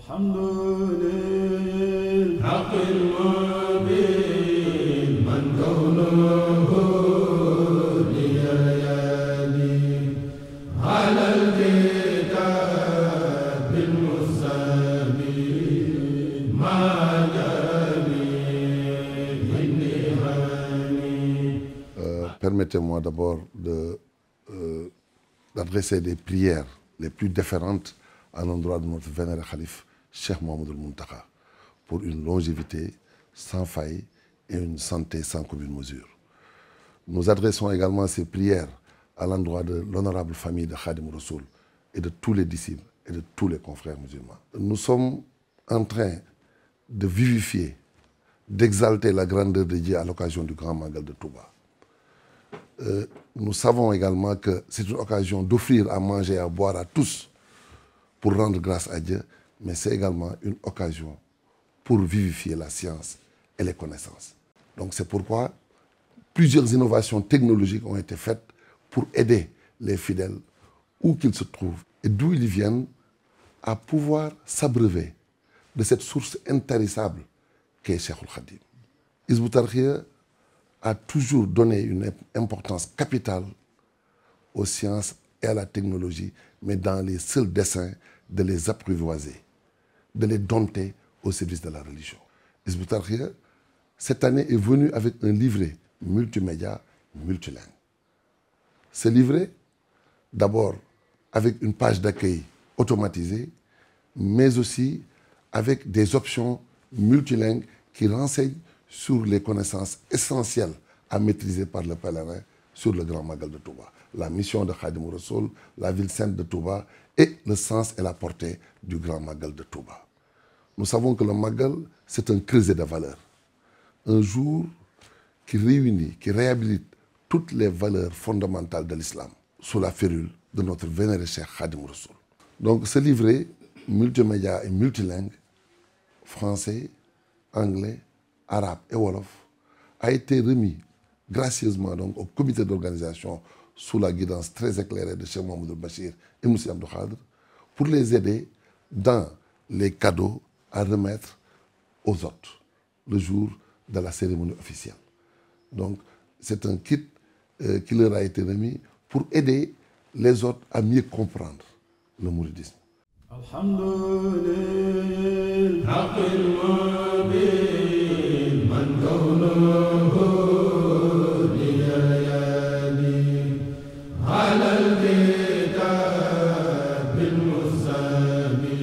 الحمد للحق المبين من كونه ليالي على الكتاب المستبين مع جميع النهاني. Permettez-moi d'abord d'adresser des prières les plus déférentes à l'endroit de notre vénéré khalife, Cheikh Mouhamadoul Mountakha, pour une longévité sans faille et une santé sans commune mesure. Nous adressons également ces prières à l'endroit de l'honorable famille de Khadim Rassoul et de tous les disciples et de tous les confrères musulmans. Nous sommes en train de vivifier, d'exalter la grandeur de Dieu à l'occasion du Grand Magal de Touba. Nous savons également que c'est une occasion d'offrir à manger et à boire à tous pour rendre grâce à Dieu, mais c'est également une occasion pour vivifier la science et les connaissances. Donc c'est pourquoi plusieurs innovations technologiques ont été faites pour aider les fidèles où qu'ils se trouvent et d'où ils viennent à pouvoir s'abreuver de cette source intarissable qu'est Cheikhoul Khadim. Hizbut Tarqiyyah a toujours donné une importance capitale aux sciences et à la technologie, mais dans les seuls desseins de les apprivoiser, de les dompter au service de la religion. Hizbut Tarqiyyah, cette année, est venu avec un livret multimédia, multilingue. Ce livret, d'abord avec une page d'accueil automatisée, mais aussi avec des options multilingues qui renseignent sur les connaissances essentielles à maîtriser par le pèlerin sur le Grand Magal de Touba. La mission de Khadim Rassoul, la ville sainte de Touba et le sens et la portée du Grand Magal de Touba. Nous savons que le Magal, c'est un creuset de valeurs. Un jour qui réunit, qui réhabilite toutes les valeurs fondamentales de l'islam sous la férule de notre vénéré Cheikh Khadim Rassoul. Donc ce livret multimédia et multilingue, français, anglais, arabe et wolof, a été remis gracieusement donc au comité d'organisation sous la guidance très éclairée de Cheikh Mouhamadoul Bachir et Moussi Abdou Khadr pour les aider dans les cadeaux à remettre aux hôtes le jour de la cérémonie officielle. Donc c'est un kit qui leur a été remis pour aider les hôtes à mieux comprendre le mouridisme. على الكتاب المستبين